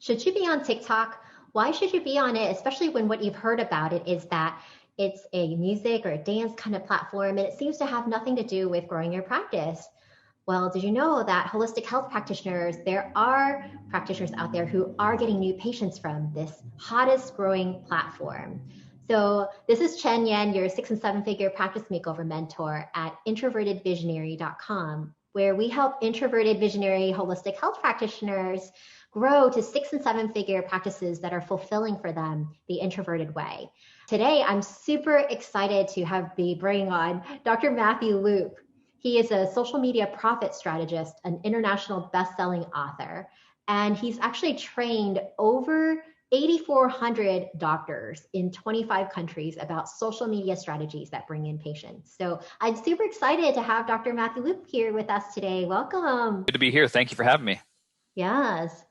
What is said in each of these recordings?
Should you be on TikTok? Why should you be on it, especially when what you've heard about it is that it's a music or a dance kind of platform and it seems to have nothing to do with growing your practice? Well, did you know that holistic health practitioners, there are practitioners out there who are getting new patients from this hottest growing platform? So this is Chen Yen, your 6 and 7 figure practice makeover mentor at introvertedvisionary.com, where we help introverted visionary holistic health practitioners grow to 6 and 7 figure practices that are fulfilling for them the introverted way. Today, I'm super excited to be bringing on Dr. Matthew Loop. He is a social media profit strategist, an international best-selling author, and he's actually trained over 8,400 doctors in 25 countries about social media strategies that bring in patients. So I'm super excited to have Dr. Matthew Loop here with us today. Welcome. Good to be here. Thank you for having me. Yes.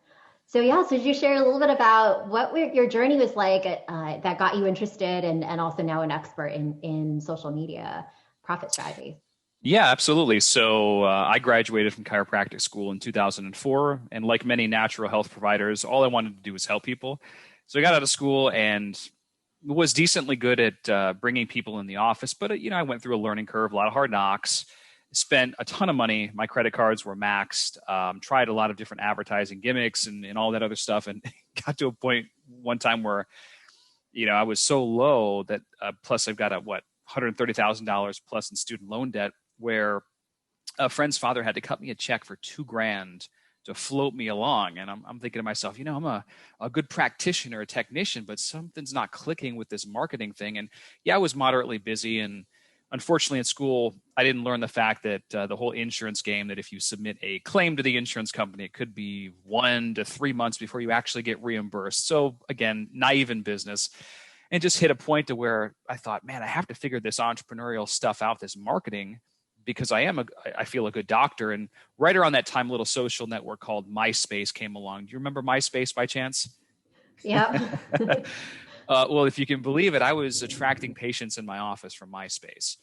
So could you share a little bit about what your journey was like that got you interested and also now an expert in social media profit strategies? Yeah, absolutely. So I graduated from chiropractic school in 2004. And like many natural health providers, all I wanted to do was help people. So I got out of school and was decently good at bringing people in the office. But, I went through a learning curve, a lot of hard knocks, spent a ton of money. My credit cards were maxed, tried a lot of different advertising gimmicks and all that other stuff. And got to a point one time where, I was so low that plus I've got $130,000 plus in student loan debt, where a friend's father had to cut me a check for $2,000 to float me along. And I'm thinking to myself, I'm a good practitioner, a technician, but something's not clicking with this marketing thing. And yeah, I was moderately busy. And unfortunately at school, I didn't learn the fact that the whole insurance game, that if you submit a claim to the insurance company, it could be 1 to 3 months before you actually get reimbursed. So again, naive in business. And just hit a point to where I thought, man, I have to figure this entrepreneurial stuff out, this marketing, because I feel a good doctor. And right around that time, a little social network called MySpace came along. Do you remember MySpace by chance? Yeah. Well, if you can believe it, I was attracting patients in my office from MySpace.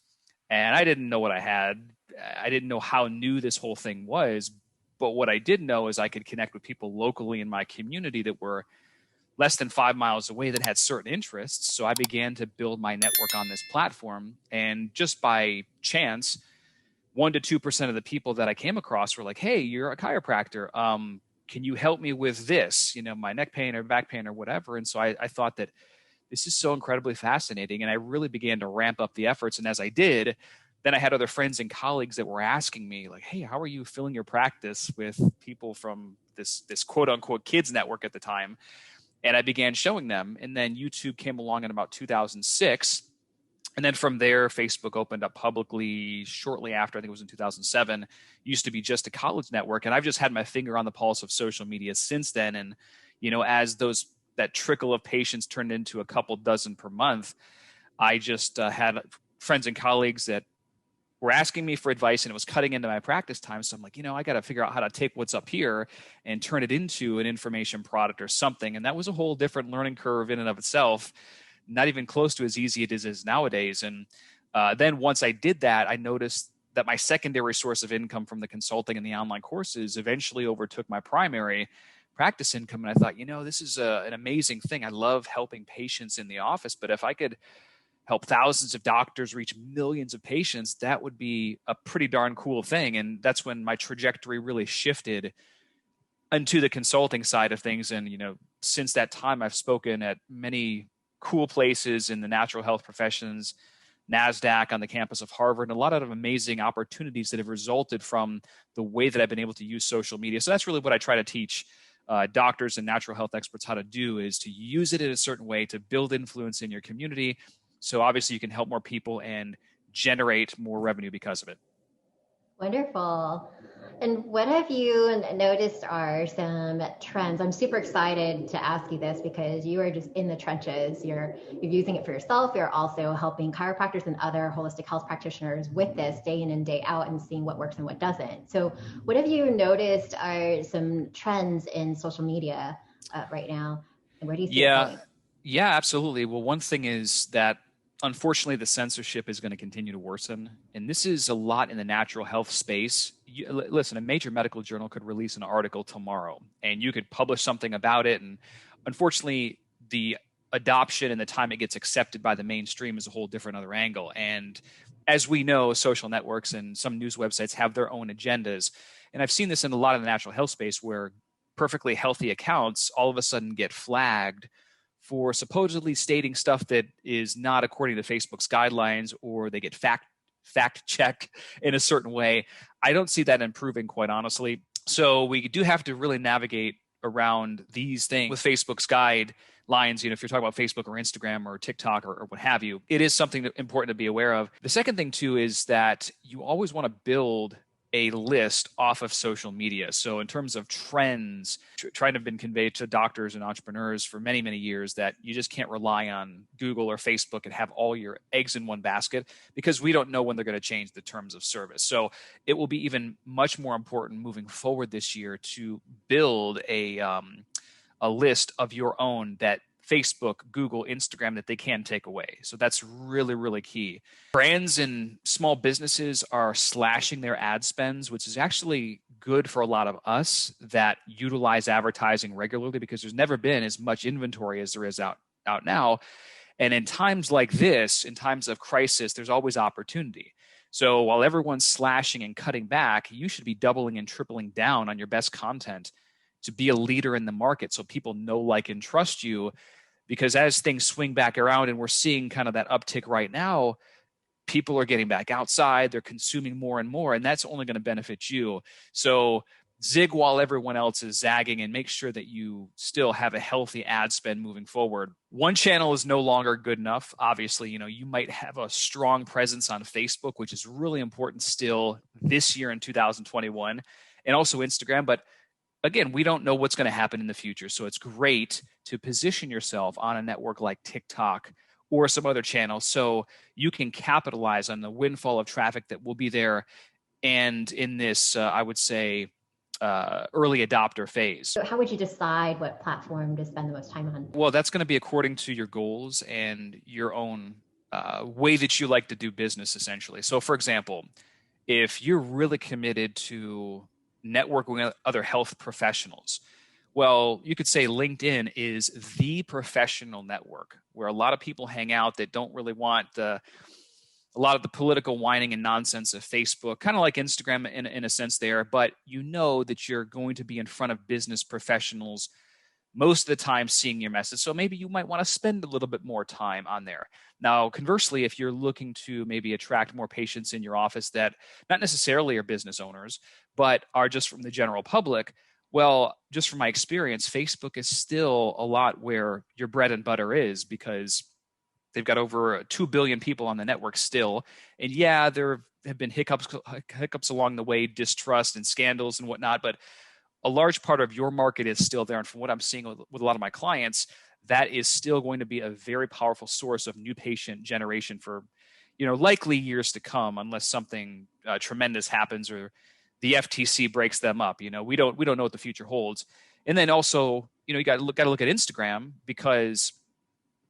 And I didn't know what I had. I didn't know how new this whole thing was. But what I did know is I could connect with people locally in my community that were less than 5 miles away that had certain interests. So I began to build my network on this platform. And just by chance, 1 to 2% of the people that I came across were like, hey, you're a chiropractor. Can you help me with this? My neck pain or back pain or whatever. And so I thought that this is so incredibly fascinating. And I really began to ramp up the efforts. And as I did, then I had other friends and colleagues that were asking me like, hey, how are you filling your practice with people from this quote unquote kids network at the time? And I began showing them. And then YouTube came along in about 2006. And then from there, Facebook opened up publicly shortly after. I think it was in 2007. It used to be just a college network. And I've just had my finger on the pulse of social media since then. And, as that trickle of patients turned into a couple dozen per month, I just had friends and colleagues that were asking me for advice, and it was cutting into my practice time. So I'm like, I got to figure out how to take what's up here and turn it into an information product or something. And that was a whole different learning curve in and of itself. Not even close to as easy it is nowadays. And then once I did that, I noticed that my secondary source of income from the consulting and the online courses eventually overtook my primary practice income. And I thought, this is an amazing thing. I love helping patients in the office, but if I could help thousands of doctors reach millions of patients, that would be a pretty darn cool thing. And that's when my trajectory really shifted into the consulting side of things. And, since that time, I've spoken at many cool places in the natural health professions, NASDAQ, on the campus of Harvard, and a lot of amazing opportunities that have resulted from the way that I've been able to use social media. So that's really what I try to teach doctors and natural health experts how to do, is to use it in a certain way to build influence in your community. So obviously you can help more people and generate more revenue because of it. Wonderful. And what have you noticed are some trends? I'm super excited to ask you this because you are just in the trenches. You're using it for yourself. You're also helping chiropractors and other holistic health practitioners with this day in and day out and seeing what works and what doesn't. So what have you noticed are some trends in social media right now? And where do you see it going? Yeah, absolutely. Well, one thing is that unfortunately, the censorship is going to continue to worsen. And this is a lot in the natural health space. Listen, a major medical journal could release an article tomorrow and you could publish something about it. And unfortunately, the adoption and the time it gets accepted by the mainstream is a whole different other angle. And as we know, social networks and some news websites have their own agendas. And I've seen this in a lot of the natural health space where perfectly healthy accounts all of a sudden get flagged for supposedly stating stuff that is not according to Facebook's guidelines, or they get fact checked in a certain way. I don't see that improving, quite honestly. So we do have to really navigate around these things with Facebook's guidelines. If you're talking about Facebook or Instagram or TikTok or what have you, it is something important to be aware of. The second thing too is that you always want to build a list off of social media. So in terms of trends, trying to have been conveyed to doctors and entrepreneurs for many, many years that you just can't rely on Google or Facebook and have all your eggs in one basket, because we don't know when they're going to change the terms of service. So it will be even much more important moving forward this year to build a list of your own that Facebook, Google, Instagram, that they can take away. So that's really, really key. Brands and small businesses are slashing their ad spends, which is actually good for a lot of us that utilize advertising regularly, because there's never been as much inventory as there is out now. And in times like this, in times of crisis, there's always opportunity. So while everyone's slashing and cutting back, you should be doubling and tripling down on your best content to be a leader in the market so people know, like, and trust you. Because as things swing back around, and we're seeing kind of that uptick right now, people are getting back outside, they're consuming more and more, and that's only going to benefit you. So zig while everyone else is zagging, and make sure that you still have a healthy ad spend moving forward. One channel is no longer good enough. Obviously, you might have a strong presence on Facebook, which is really important still this year in 2021, and also Instagram. But again, we don't know what's going to happen in the future. So it's great to position yourself on a network like TikTok or some other channel so you can capitalize on the windfall of traffic that will be there, and in this, I would say, early adopter phase. So how would you decide what platform to spend the most time on? Well, that's going to be according to your goals and your own way that you like to do business, essentially. So, for example, if you're really committed to networking with other health professionals, well, you could say LinkedIn is the professional network where a lot of people hang out that don't really want a lot of the political whining and nonsense of Facebook, kind of like Instagram in a sense there, but you know that you're going to be in front of business professionals most of the time seeing your message. So maybe you might want to spend a little bit more time on there. Now, conversely, if you're looking to maybe attract more patients in your office that not necessarily are business owners, but are just from the general public, well, just from my experience, Facebook is still a lot where your bread and butter is, because they've got over 2 billion people on the network still. And yeah, there have been hiccups along the way, distrust and scandals and whatnot, but a large part of your market is still there. And from what I'm seeing with a lot of my clients, that is still going to be a very powerful source of new patient generation for, likely years to come, unless something tremendous happens or the FTC breaks them up. We don't know what the future holds. And then also, you got to look at Instagram, because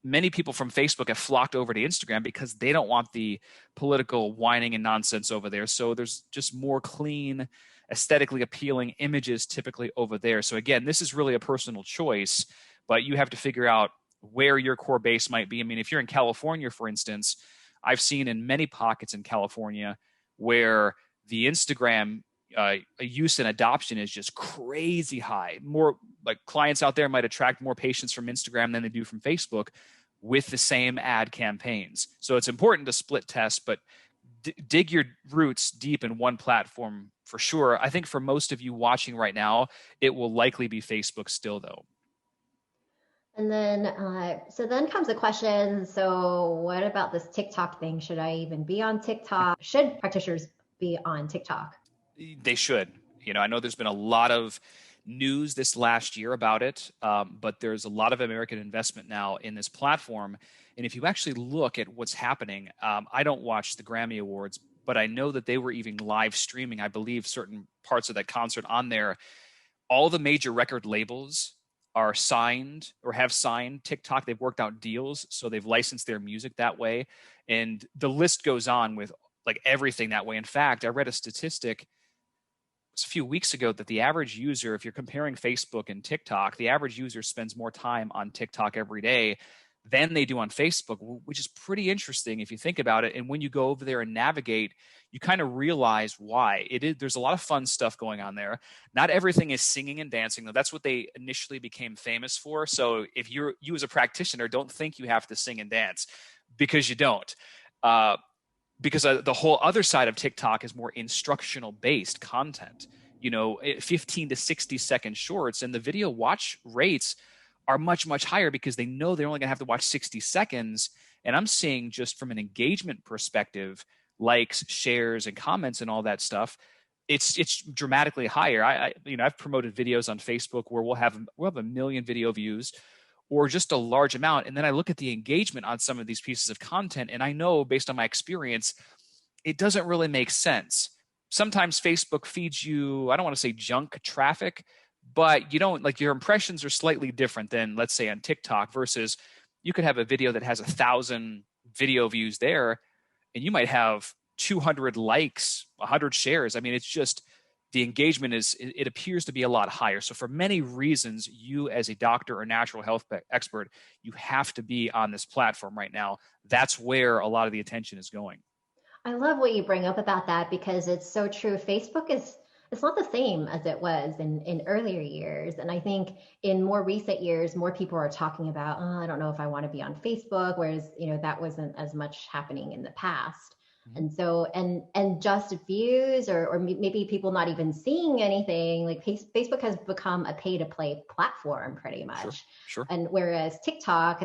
many people from Facebook have flocked over to Instagram because they don't want the political whining and nonsense over there. So there's just more clean, aesthetically appealing images typically over there. So again, this is really a personal choice, but you have to figure out where your core base might be. I mean, if you're in California, for instance, I've seen in many pockets in California where the Instagram use and adoption is just crazy high. More like clients out there might attract more patients from Instagram than they do from Facebook with the same ad campaigns. So it's important to split test, but dig your roots deep in one platform for sure. I think for most of you watching right now, it will likely be Facebook still, though. And then, so then comes the question, so what about this TikTok thing? Should I even be on TikTok? Should practitioners be on TikTok? They should. I know there's been a lot of news this last year about it, but there's a lot of American investment now in this platform. And if you actually look at what's happening, I don't watch the Grammy Awards, but I know that they were even live streaming, I believe, certain parts of that concert on there. All the major record labels are signed or have signed TikTok. They've worked out deals, so they've licensed their music that way. And the list goes on with like everything that way. In fact, I read a statistic a few weeks ago that the average user, if you're comparing Facebook and TikTok, the average user spends more time on TikTok every day than they do on Facebook, which is pretty interesting if you think about it. And when you go over there and navigate, you kind of realize why. There's a lot of fun stuff going on there. Not everything is singing and dancing, though. That's what they initially became famous for. So if you as a practitioner don't think you have to sing and dance, because you don't. Because the whole other side of TikTok is more instructional based content, 15 to 60-second shorts, and the video watch rates are much, much higher because they know they're only going to have to watch 60 seconds. And I'm seeing, just from an engagement perspective, likes, shares, and comments and all that stuff, it's dramatically higher. I've promoted videos on Facebook where we'll have 1 million video views, or just a large amount. And then I look at the engagement on some of these pieces of content, and I know, based on my experience, it doesn't really make sense. Sometimes Facebook feeds you, I don't want to say junk traffic, but you don't, like, your impressions are slightly different than, let's say, on TikTok, versus you could have a video that has 1,000 video views there, and you might have 200 likes, 100 shares. I mean, it's just, the engagement it appears to be a lot higher. So for many reasons, you as a doctor or natural health expert, you have to be on this platform right now. That's where a lot of the attention is going. I love what you bring up about that, because it's so true. Facebook it's not the same as it was in earlier years. And I think in more recent years, more people are talking about, oh, I don't know if I want to be on Facebook, whereas, that wasn't as much happening in the past. And so, and just views, or maybe people not even seeing anything, like Facebook has become a pay to play platform pretty much. Sure. And whereas TikTok,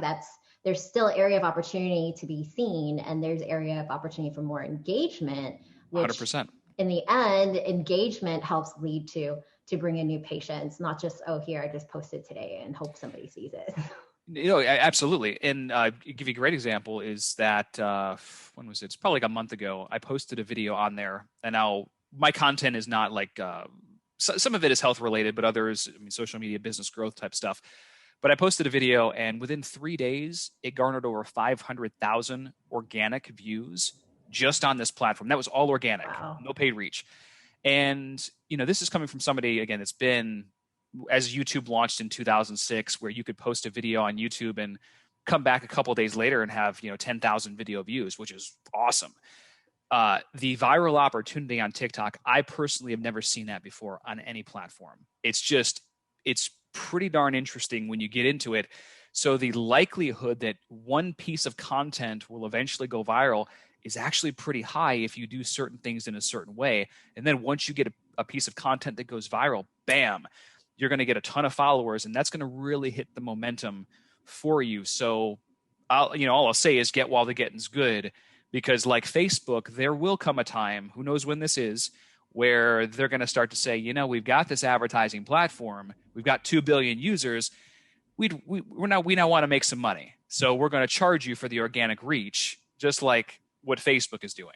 there's still area of opportunity to be seen, and there's area of opportunity for more engagement, which 100%. In the end, engagement helps lead to bring in new patients, not just, oh, here, I just posted today and hope somebody sees it. Absolutely. And give you a great example is that, when was it? It's probably like a month ago. I posted a video on there, and now my content is not like, some of it is health related, but others, social media, business growth type stuff. But I posted a video, and within 3 days, it garnered over 500,000 organic views just on this platform. That was all organic, wow. No paid reach. And, this is coming from somebody, again, it's been, as YouTube launched in 2006, where you could post a video on YouTube and come back a couple of days later and have 10,000 video views, which is awesome. The viral opportunity on TikTok, I personally have never seen that before on any platform. It's pretty darn interesting when you get into it. So the likelihood that one piece of content will eventually go viral is actually pretty high if you do certain things in a certain way. And then once you get a piece of content that goes viral, bam, you're going to get a ton of followers, and that's going to really hit the momentum for you. So all I'll say is get while the getting's good, because like Facebook, there will come a time, who knows when this is, where they're going to start to say, we've got this advertising platform, we've got 2 billion users, we now want to make some money, so we're going to charge you for the organic reach, just like what Facebook is doing.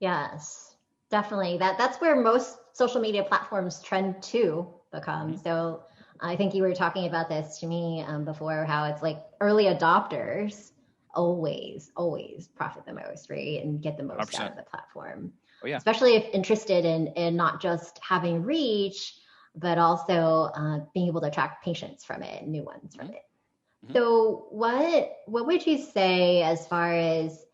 Yes, definitely. That's where most social media platforms trend to become. So I think you were talking about this to me before, how it's like early adopters always profit the most, right? And get the most 100%. Out of the platform. Oh, yeah. Especially if interested in not just having reach, but also being able to attract patients from it, new ones from it. So what would you say as far as,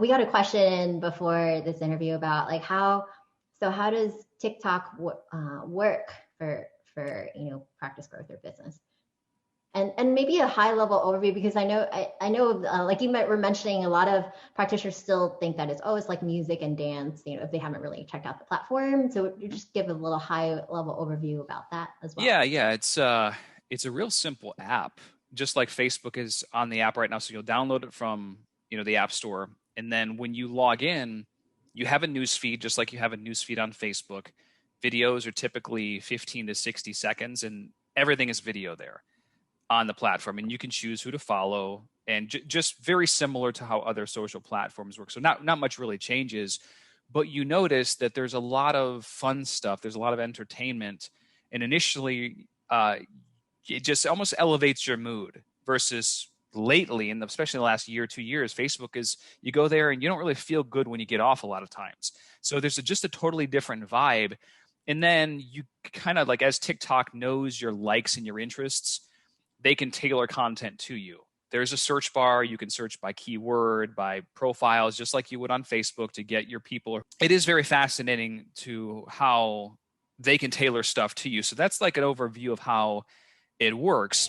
we got a question before this interview about like how does TikTok work for practice growth or business? And maybe a high level overview, because I know like you were mentioning, a lot of practitioners still think that it's like music and dance, if they haven't really checked out the platform. So you just give a little high level overview about that as well. Yeah. It's a real simple app, just like Facebook is on the app right now. So you'll download it from, the App Store. And then when you log in, you have a news feed, just like you have a news feed on Facebook. Videos are typically 15 to 60 seconds, and everything is video there on the platform. And you can choose who to follow, and just very similar to how other social platforms work. So not much really changes, but you notice that there's a lot of fun stuff. There's a lot of entertainment. And initially, it just almost elevates your mood. Versus lately, and especially in the last year, 2 years, Facebook is, you go there and you don't really feel good when you get off a lot of times. So there's just a totally different vibe. And then you kind of like, as TikTok knows your likes and your interests, they can tailor content to you. There's a search bar. You can search by keyword, by profiles, just like you would on Facebook to get your people. It is very fascinating to how they can tailor stuff to you. So that's like an overview of how it works.